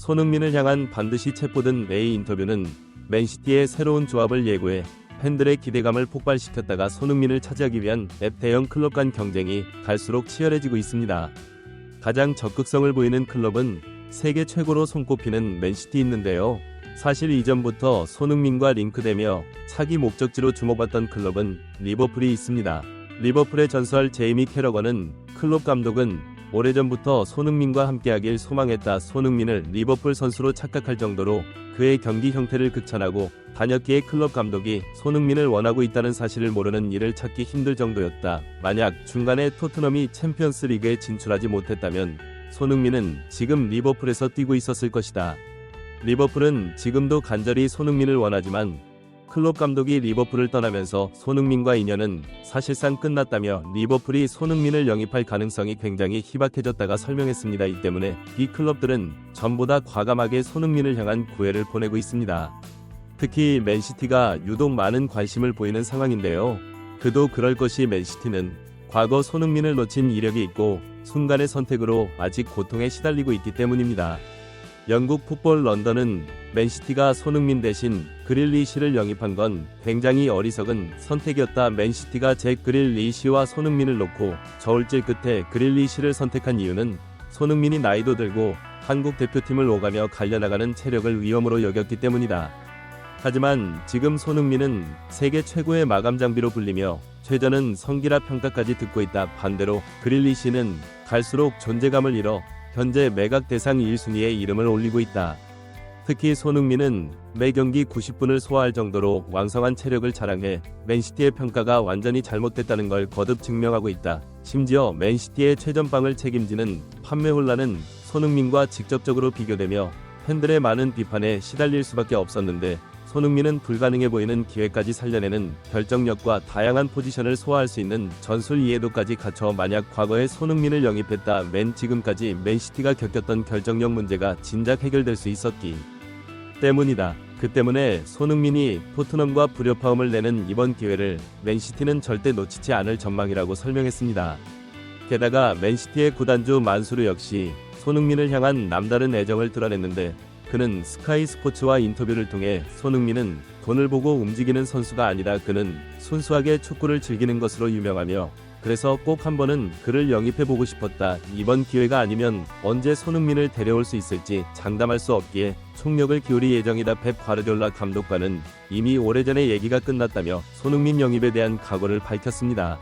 손흥민을 향한 반드시 체포든 A 인터뷰는 맨시티의 새로운 조합을 예고해 팬들의 기대감을 폭발시켰다가 손흥민을 차지하기 위한 앱 대형 클럽 간 경쟁이 갈수록 치열해지고 있습니다. 가장 적극성을 보이는 클럽은 세계 최고로 손꼽히는 맨시티인데요. 사실 이전부터 손흥민과 링크되며 차기 목적지로 주목받던 클럽은 리버풀이 있습니다. 리버풀의 전설 제이미 캐러건은 클롭 감독은 오래전부터 손흥민과 함께하길 소망했다. 손흥민을 리버풀 선수로 착각할 정도로 그의 경기 형태를 극찬하고 단역기의 클럽 감독이 손흥민을 원하고 있다는 사실을 모르는 이를 찾기 힘들 정도였다. 만약 중간에 토트넘이 챔피언스 리그에 진출하지 못했다면 손흥민은 지금 리버풀에서 뛰고 있었을 것이다. 리버풀은 지금도 간절히 손흥민을 원하지만 클롭 감독이 리버풀을 떠나면서 손흥민과 인연은 사실상 끝났다며 리버풀이 손흥민을 영입할 가능성이 굉장히 희박해졌다가 설명했습니다. 이 때문에 이 클럽들은 전보다 과감하게 손흥민을 향한 구애를 보내고 있습니다. 특히 맨시티가 유독 많은 관심을 보이는 상황인데요. 그도 그럴 것이 맨시티는 과거 손흥민을 놓친 이력이 있고 순간의 선택으로 아직 고통에 시달리고 있기 때문입니다. 영국 풋볼 런던은 맨시티가 손흥민 대신 그릴리시를 영입한 건 굉장히 어리석은 선택이었다. 맨시티가 잭 그릴리시와 손흥민을 놓고 저울질 끝에 그릴리시를 선택한 이유는 손흥민이 나이도 들고 한국 대표팀을 오가며 갈려나가는 체력을 위험으로 여겼기 때문이다. 하지만 지금 손흥민은 세계 최고의 마감 장비로 불리며 최저는 성기라 평가까지 듣고 있다. 반대로 그릴리시는 갈수록 존재감을 잃어 현재 매각 대상 1순위에 이름을 올리고 있다. 특히 손흥민은 매 경기 90분을 소화할 정도로 왕성한 체력을 자랑해 맨시티의 평가가 완전히 잘못됐다는 걸 거듭 증명하고 있다. 심지어 맨시티의 최전방을 책임지는 판매 혼란은 손흥민과 직접적으로 비교되며 팬들의 많은 비판에 시달릴 수밖에 없었는데 손흥민은 불가능해 보이는 기회까지 살려내는 결정력과 다양한 포지션을 소화할 수 있는 전술 이해도까지 갖춰 만약 과거에 손흥민을 영입했다 맨 지금까지 맨시티가 겪었던 결정력 문제가 진작 해결될 수 있었기 때문이다. 그 때문에 손흥민이 토트넘과 불협화음을 내는 이번 기회를 맨시티는 절대 놓치지 않을 전망이라고 설명했습니다. 게다가 맨시티의 구단주 만수르 역시 손흥민을 향한 남다른 애정을 드러냈는데 그는 스카이 스포츠와 인터뷰를 통해 손흥민은 돈을 보고 움직이는 선수가 아니다. 그는 순수하게 축구를 즐기는 것으로 유명하며 그래서 꼭 한 번은 그를 영입해보고 싶었다. 이번 기회가 아니면 언제 손흥민을 데려올 수 있을지 장담할 수 없기에 총력을 기울일 예정이다. 펩 과르디올라 감독과는 이미 오래전에 얘기가 끝났다며 손흥민 영입에 대한 각오를 밝혔습니다.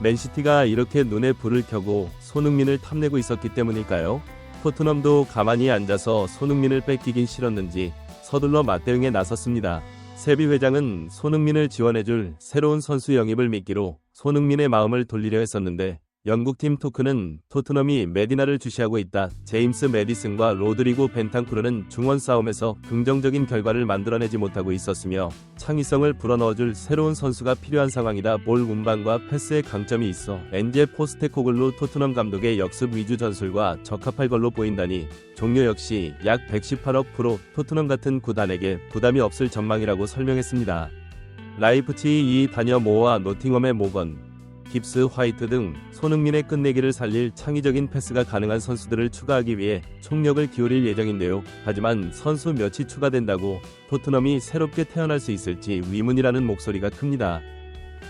맨시티가 이렇게 눈에 불을 켜고 손흥민을 탐내고 있었기 때문일까요? 토트넘도 가만히 앉아서 손흥민을 뺏기긴 싫었는지 서둘러 맞대응에 나섰습니다. 세비 회장은 손흥민을 지원해줄 새로운 선수 영입을 미끼로 손흥민의 마음을 돌리려 했었는데 영국팀 토크는 토트넘이 메디나를 주시하고 있다. 제임스 메디슨과 로드리고 벤탄쿠르는 중원 싸움에서 긍정적인 결과를 만들어내지 못하고 있었으며 창의성을 불어넣어줄 새로운 선수가 필요한 상황이다. 볼 운반과 패스의 강점이 있어 엔제 포스테코글루 토트넘 감독의 역습 위주 전술과 적합할 걸로 보인다니 종료 역시 약 118억 프로 토트넘 같은 구단에게 부담이 없을 전망이라고 설명했습니다. 라이프치히 다녀 모와 노팅엄의 모건 깁스 화이트 등 손흥민의 끝내기를 살릴 창의적인 패스가 가능한 선수들을 추가하기 위해 총력을 기울일 예정인데요. 하지만 선수 몇이 추가된다고 토트넘이 새롭게 태어날 수 있을지 의문이라는 목소리가 큽니다.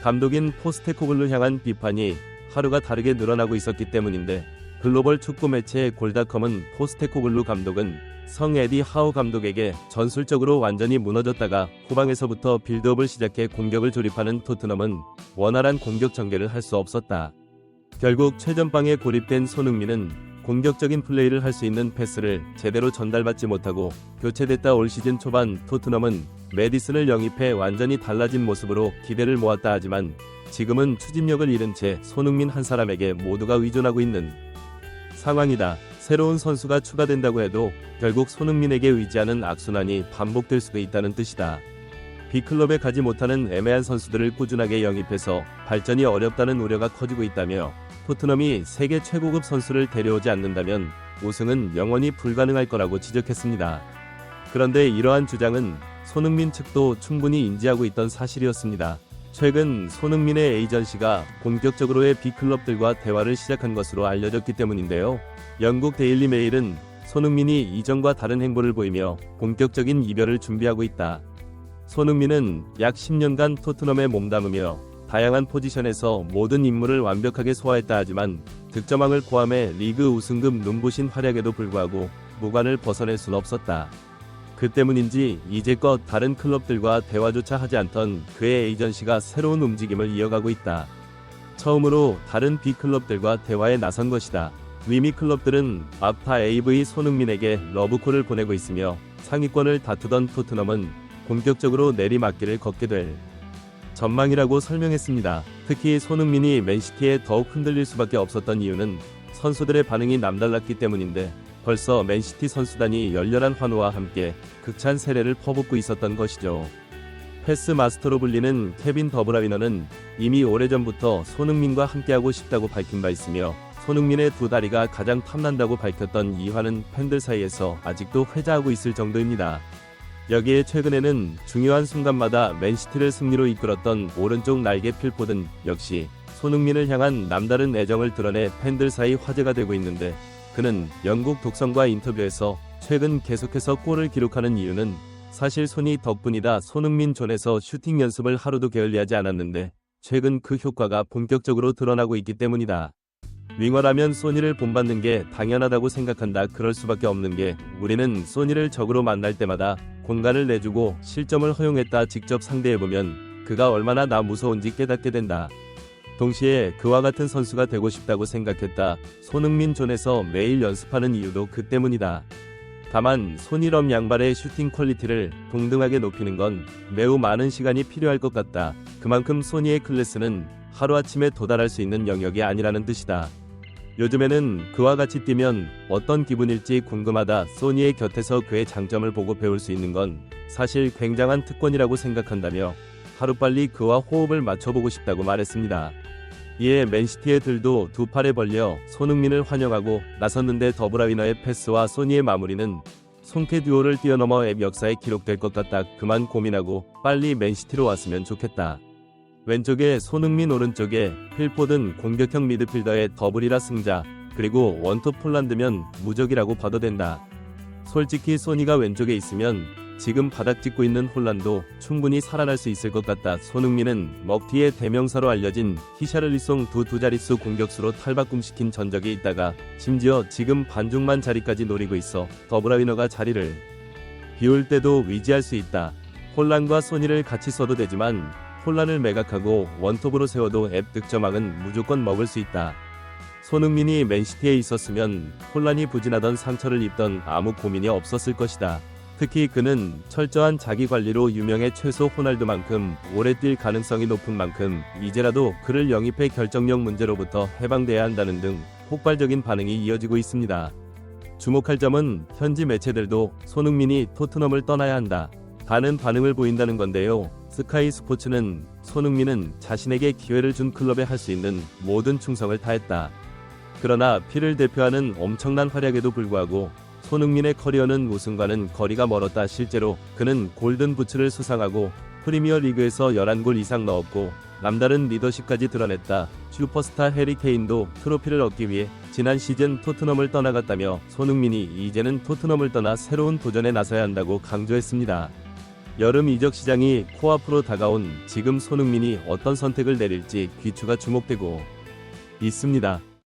감독인 포스테코글루 향한 비판이 하루가 다르게 늘어나고 있었기 때문인데 글로벌 축구 매체 골닷컴은 포스테코글루 감독은 성 에디 하우 감독에게 전술적으로 완전히 무너졌다가 후방에서부터 빌드업을 시작해 공격을 조립하는 토트넘은 원활한 공격 전개를 할 수 없었다. 결국 최전방에 고립된 손흥민은 공격적인 플레이를 할 수 있는 패스를 제대로 전달받지 못하고 교체됐다. 올 시즌 초반 토트넘은 메디슨을 영입해 완전히 달라진 모습으로 기대를 모았다. 하지만 지금은 추진력을 잃은 채 손흥민 한 사람에게 모두가 의존하고 있는 상황이다. 새로운 선수가 추가된다고 해도 결국 손흥민에게 의지하는 악순환이 반복될 수도 있다는 뜻이다. B클럽에 가지 못하는 애매한 선수들을 꾸준하게 영입해서 발전이 어렵다는 우려가 커지고 있다며 토트넘이 세계 최고급 선수를 데려오지 않는다면 우승은 영원히 불가능할 거라고 지적했습니다. 그런데 이러한 주장은 손흥민 측도 충분히 인지하고 있던 사실이었습니다. 최근 손흥민의 에이전시가 본격적으로의 B클럽들과 대화를 시작한 것으로 알려졌기 때문인데요. 영국 데일리 메일은 손흥민이 이전과 다른 행보를 보이며 본격적인 이별을 준비하고 있다. 손흥민은 약 10년간 토트넘에 몸담으며 다양한 포지션에서 모든 임무를 완벽하게 소화했다 하지만 득점왕을 포함해 리그 우승급 눈부신 활약에도 불구하고 무관을 벗어날 순 없었다. 그 때문인지 이제껏 다른 클럽들과 대화조차 하지 않던 그의 에이전시가 새로운 움직임을 이어가고 있다. 처음으로 다른 B클럽들과 대화에 나선 것이다. 위미 클럽들은 아프타 AV 손흥민에게 러브콜을 보내고 있으며 상위권을 다투던 토트넘은 본격적으로 내리막길을 걷게 될 전망이라고 설명했습니다. 특히 손흥민이 맨시티에 더욱 흔들릴 수밖에 없었던 이유는 선수들의 반응이 남달랐기 때문인데 벌써 맨시티 선수단이 열렬한 환호와 함께 극찬 세례를 퍼붓고 있었던 것이죠. 패스 마스터로 불리는 케빈 더브라이너는 이미 오래전부터 손흥민과 함께하고 싶다고 밝힌 바 있으며 손흥민의 두 다리가 가장 탐난다고 밝혔던 이화는 팬들 사이에서 아직도 회자하고 있을 정도입니다. 여기에 최근에는 중요한 순간마다 맨시티를 승리로 이끌었던 오른쪽 날개 필포든 역시 손흥민을 향한 남다른 애정을 드러내 팬들 사이 화제가 되고 있는데 그는 영국 독선과 인터뷰에서 최근 계속해서 골을 기록하는 이유는 사실 손이 덕분이다. 손흥민 존에서 슈팅 연습을 하루도 게을리하지 않았는데 최근 그 효과가 본격적으로 드러나고 있기 때문이다. 윙어라면 소니를 본받는 게 당연하다고 생각한다. 그럴 수밖에 없는 게 우리는 소니를 적으로 만날 때마다 공간을 내주고 실점을 허용했다. 직접 상대해보면 그가 얼마나 나 무서운지 깨닫게 된다. 동시에 그와 같은 선수가 되고 싶다고 생각했다. 손흥민 존에서 매일 연습하는 이유도 그 때문이다. 다만 소니럼 양발의 슈팅 퀄리티를 동등하게 높이는 건 매우 많은 시간이 필요할 것 같다. 그만큼 소니의 클래스는 하루아침에 도달할 수 있는 영역이 아니라는 뜻이다. 요즘에는 그와 같이 뛰면 어떤 기분일지 궁금하다. 소니의 곁에서 그의 장점을 보고 배울 수 있는 건 사실 굉장한 특권이라고 생각한다며 하루빨리 그와 호흡을 맞춰보고 싶다고 말했습니다. 이에 맨시티의 들도 두 팔에 벌려 손흥민을 환영하고 나섰는데 더브라이너의 패스와 소니의 마무리는 손캐 듀오를 뛰어넘어 앱 역사에 기록될 것 같다. 그만 고민하고 빨리 맨시티로 왔으면 좋겠다. 왼쪽에 손흥민, 오른쪽에 필포든 공격형 미드필더의 더블이라 승자, 그리고 원톱 폴란드면 무적이라고 봐도 된다. 솔직히 소니가 왼쪽에 있으면 지금 바닥 찍고 있는 홀란도 충분히 살아날 수 있을 것 같다. 손흥민은 먹튀의 대명사로 알려진 히샤를리송 두 자릿수 공격수로 탈바꿈시킨 전적이 있다가 심지어 지금 반중만 자리까지 노리고 있어 더브라이너가 자리를 비울 때도 위지할 수 있다. 홀란과 소니를 같이 써도 되지만 홀란을 매각하고 원톱으로 세워도 앱 득점왕은 무조건 먹을 수 있다. 손흥민이 맨시티에 있었으면 홀란이 부진하던 상처를 입던 아무 고민이 없었을 것이다. 특히 그는 철저한 자기관리로 유명해 최소 호날두만큼 오래 뛸 가능성이 높은 만큼 이제라도 그를 영입해 결정력 문제로부터 해방돼야 한다는 등 폭발적인 반응이 이어지고 있습니다. 주목할 점은 현지 매체들도 손흥민이 토트넘을 떠나야 한다 다는 반응을 보인다는 건데요. 스카이 스포츠는 손흥민은 자신에게 기회를 준 클럽에 할 수 있는 모든 충성을 다했다. 그러나 피를 대표하는 엄청난 활약에도 불구하고 손흥민의 커리어는 우승과는 거리가 멀었다. 실제로 그는 골든 부츠를 수상하고 프리미어 리그에서 11골 이상 넣었고 남다른 리더십까지 드러냈다. 슈퍼스타 해리 케인도 트로피를 얻기 위해 지난 시즌 토트넘을 떠나갔다며 손흥민이 이제는 토트넘을 떠나 새로운 도전에 나서야 한다고 강조했습니다. 여름 이적 시장이 코앞으로 다가온 지금 손흥민이 어떤 선택을 내릴지 귀추가 주목되고 있습니다.